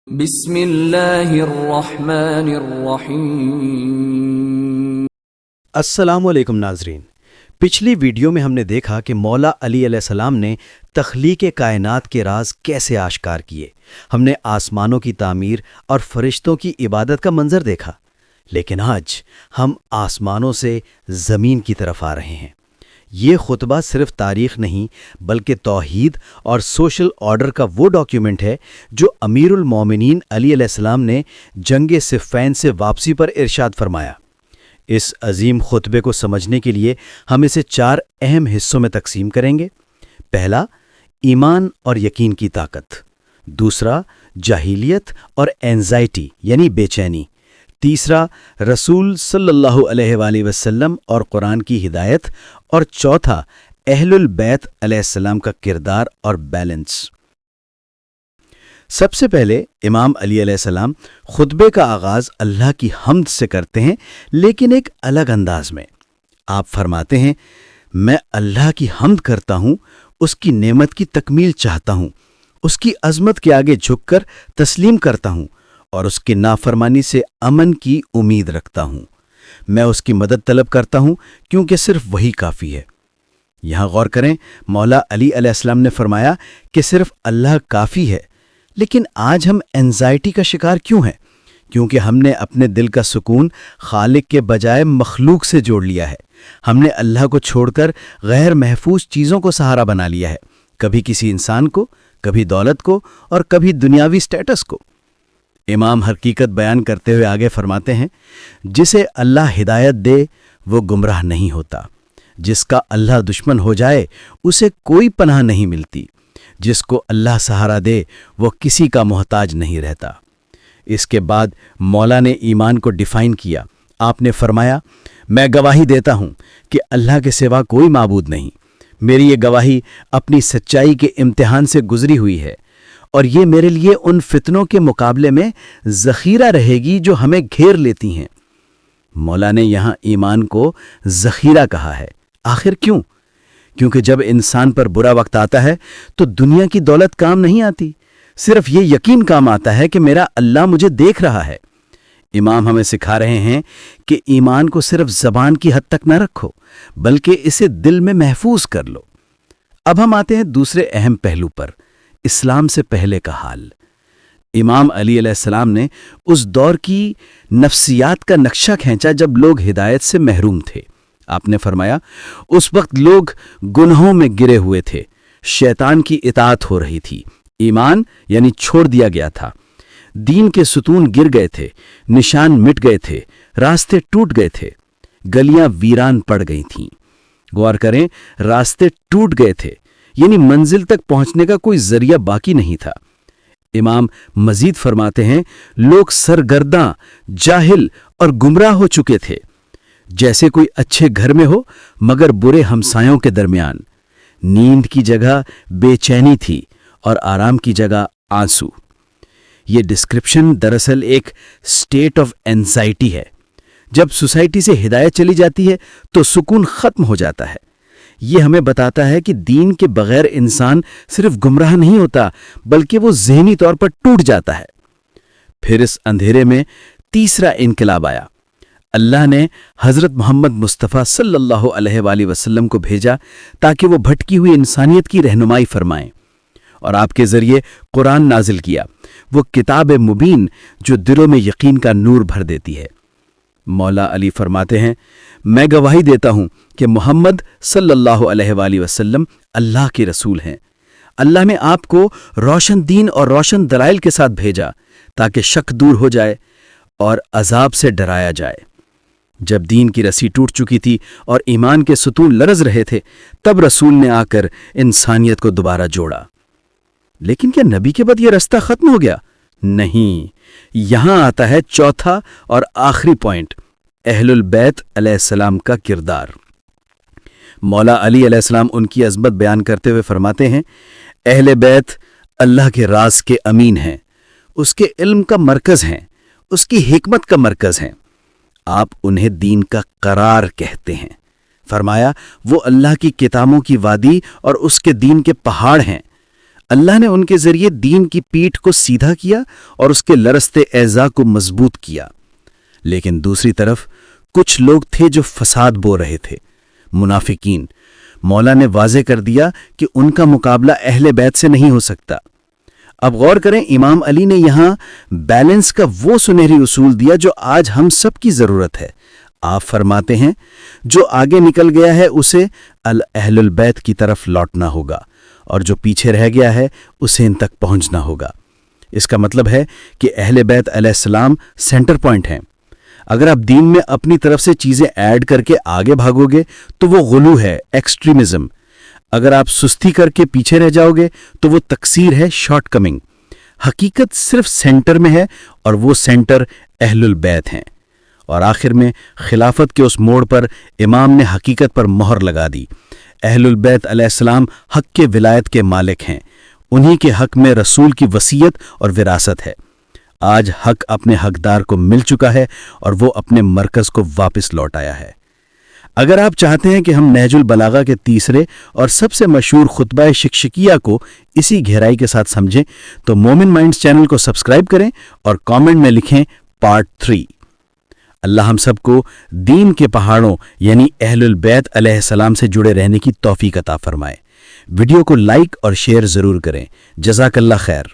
بسم اللہ الرحمن الرحیم۔ السلام علیکم ناظرین، پچھلی ویڈیو میں ہم نے دیکھا کہ مولا علی علیہ السلام نے تخلیق کائنات کے راز کیسے آشکار کیے۔ ہم نے آسمانوں کی تعمیر اور فرشتوں کی عبادت کا منظر دیکھا، لیکن آج ہم آسمانوں سے زمین کی طرف آ رہے ہیں۔ یہ خطبہ صرف تاریخ نہیں بلکہ توحید اور سوشل آرڈر کا وہ ڈاکیومنٹ ہے جو امیر المومنین علی علیہ السلام نے جنگ صفین سے واپسی پر ارشاد فرمایا۔ اس عظیم خطبے کو سمجھنے کے لیے ہم اسے 4 اہم حصوں میں تقسیم کریں گے۔ پہلا، ایمان اور یقین کی طاقت۔ دوسرا، جاہلیت اور اینزائٹی یعنی بے چینی۔ تیسرا، رسول صلی اللہ علیہ وآلہ وسلم اور قرآن کی ہدایت۔ اور چوتھا، اہل البیت علیہ السلام کا کردار اور بیلنس۔ سب سے پہلے امام علی علیہ السلام خطبے کا آغاز اللہ کی حمد سے کرتے ہیں، لیکن ایک الگ انداز میں۔ آپ فرماتے ہیں، میں اللہ کی حمد کرتا ہوں، اس کی نعمت کی تکمیل چاہتا ہوں، اس کی عظمت کے آگے جھک کر تسلیم کرتا ہوں اور اس کی نافرمانی سے امن کی امید رکھتا ہوں۔ میں اس کی مدد طلب کرتا ہوں کیونکہ صرف وہی کافی ہے۔ یہاں غور کریں، مولا علی علیہ السلام نے فرمایا کہ صرف اللہ کافی ہے، لیکن آج ہم اینزائٹی کا شکار کیوں ہیں؟ کیونکہ ہم نے اپنے دل کا سکون خالق کے بجائے مخلوق سے جوڑ لیا ہے۔ ہم نے اللہ کو چھوڑ کر غیر محفوظ چیزوں کو سہارا بنا لیا ہے، کبھی کسی انسان کو، کبھی دولت کو اور کبھی دنیاوی سٹیٹس کو۔ امام حقیقت بیان کرتے ہوئے آگے فرماتے ہیں، جسے اللہ ہدایت دے وہ گمراہ نہیں ہوتا، جس کا اللہ دشمن ہو جائے اسے کوئی پناہ نہیں ملتی، جس کو اللہ سہارا دے وہ کسی کا محتاج نہیں رہتا۔ اس کے بعد مولا نے ایمان کو ڈیفائن کیا۔ آپ نے فرمایا، میں گواہی دیتا ہوں کہ اللہ کے سوا کوئی معبود نہیں۔ میری یہ گواہی اپنی سچائی کے امتحان سے گزری ہوئی ہے، اور یہ میرے لیے ان فتنوں کے مقابلے میں ذخیرہ رہے گی جو ہمیں گھیر لیتی ہیں۔ مولا نے یہاں ایمان کو ذخیرہ کہا ہے۔ آخر کیوں؟ کیونکہ جب انسان پر برا وقت آتا ہے تو دنیا کی دولت کام نہیں آتی، صرف یہ یقین کام آتا ہے کہ میرا اللہ مجھے دیکھ رہا ہے۔ امام ہمیں سکھا رہے ہیں کہ ایمان کو صرف زبان کی حد تک نہ رکھو، بلکہ اسے دل میں محفوظ کر لو۔ اب ہم آتے ہیں دوسرے اہم پہلو پر، اسلام سے پہلے کا حال۔ امام علی علیہ السلام نے اس دور کی نفسیات کا نقشہ کھینچا جب لوگ ہدایت سے محروم تھے۔ آپ نے فرمایا، اس وقت لوگ گناہوں میں گرے ہوئے تھے، شیطان کی اطاعت ہو رہی تھی، ایمان یعنی چھوڑ دیا گیا تھا، دین کے ستون گر گئے تھے، نشان مٹ گئے تھے، راستے ٹوٹ گئے تھے، گلیاں ویران پڑ گئی تھیں۔ غور کریں، راستے ٹوٹ گئے تھے یعنی منزل تک پہنچنے کا کوئی ذریعہ باقی نہیں تھا۔ امام مزید فرماتے ہیں، لوگ سرگرداں، جاہل اور گمراہ ہو چکے تھے، جیسے کوئی اچھے گھر میں ہو مگر برے ہمسایوں کے درمیان۔ نیند کی جگہ بے چینی تھی اور آرام کی جگہ آنسو۔ یہ ڈسکرپشن دراصل ایک سٹیٹ آف اینزائٹی ہے۔ جب سوسائٹی سے ہدایت چلی جاتی ہے تو سکون ختم ہو جاتا ہے۔ یہ ہمیں بتاتا ہے کہ دین کے بغیر انسان صرف گمراہ نہیں ہوتا بلکہ وہ ذہنی طور پر ٹوٹ جاتا ہے۔ پھر اس اندھیرے میں تیسرا انقلاب آیا۔ اللہ نے حضرت محمد مصطفیٰ صلی اللہ علیہ وآلہ وسلم کو بھیجا تاکہ وہ بھٹکی ہوئی انسانیت کی رہنمائی فرمائیں، اور آپ کے ذریعے قرآن نازل کیا، وہ کتاب مبین جو دلوں میں یقین کا نور بھر دیتی ہے۔ مولا علی فرماتے ہیں، میں گواہی دیتا ہوں کہ محمد صلی اللہ علیہ وآلہ وسلم اللہ کے رسول ہیں۔ اللہ نے آپ کو روشن دین اور روشن دلائل کے ساتھ بھیجا تاکہ شک دور ہو جائے اور عذاب سے ڈرایا جائے۔ جب دین کی رسی ٹوٹ چکی تھی اور ایمان کے ستون لرز رہے تھے، تب رسول نے آ کر انسانیت کو دوبارہ جوڑا۔ لیکن کیا نبی کے بعد یہ رستہ ختم ہو گیا؟ نہیں، یہاں آتا ہے چوتھا اور آخری پوائنٹ، اہل البیت علیہ السلام کا کردار۔ مولا علی علیہ السلام ان کی عظمت بیان کرتے ہوئے فرماتے ہیں، اہل بیت اللہ کے راز کے امین ہیں، اس کے علم کا مرکز ہیں، اس کی حکمت کا مرکز ہیں۔ آپ انہیں دین کا قرار کہتے ہیں۔ فرمایا، وہ اللہ کی کتابوں کی وادی اور اس کے دین کے پہاڑ ہیں۔ اللہ نے ان کے ذریعے دین کی پیٹھ کو سیدھا کیا اور اس کے لرزتے اعضاء کو مضبوط کیا۔ لیکن دوسری طرف کچھ لوگ تھے جو فساد بو رہے تھے، منافقین۔ مولا نے واضح کر دیا کہ ان کا مقابلہ اہل بیت سے نہیں ہو سکتا۔ اب غور کریں، امام علی نے یہاں بیلنس کا وہ سنہری اصول دیا جو آج ہم سب کی ضرورت ہے۔ آپ فرماتے ہیں جو آگے نکل گیا ہے اسے اہل البیت کی طرف لوٹنا ہوگا، اور جو پیچھے رہ گیا ہے اسے ان تک پہنچنا ہوگا۔ اس کا مطلب ہے کہ اہل بیت علیہ السلام سینٹر پوائنٹ ہیں۔ اگر آپ دین میں اپنی طرف سے چیزیں ایڈ کر کے آگے بھاگو گے تو وہ غلو ہے، ایکسٹریمزم۔ اگر آپ سستی کر کے پیچھے رہ جاؤ گے تو وہ تقصیر ہے، شارٹ کمنگ۔ حقیقت صرف سینٹر میں ہے، اور وہ سینٹر اہل البیت ہیں۔ اور آخر میں خلافت کے اس موڑ پر امام نے حقیقت پر مہر لگا دی۔ اہل البیت علیہ السلام حق کے ولایت کے مالک ہیں، انہی کے حق میں رسول کی وصیت اور وراثت ہے۔ آج حق اپنے حقدار کو مل چکا ہے اور وہ اپنے مرکز کو واپس لوٹ آیا ہے۔ اگر آپ چاہتے ہیں کہ ہم نہج البلاغہ کے تیسرے اور سب سے مشہور خطبہ شکشکیہ کو اسی گہرائی کے ساتھ سمجھیں تو مومن مائنڈز چینل کو سبسکرائب کریں اور کامنٹ میں لکھیں پارٹ 3۔ اللہ ہم سب کو دین کے پہاڑوں یعنی اہل البیت علیہ السلام سے جڑے رہنے کی توفیق عطا فرمائے۔ ویڈیو کو لائک اور شیئر ضرور کریں۔ جزاک اللہ خیر۔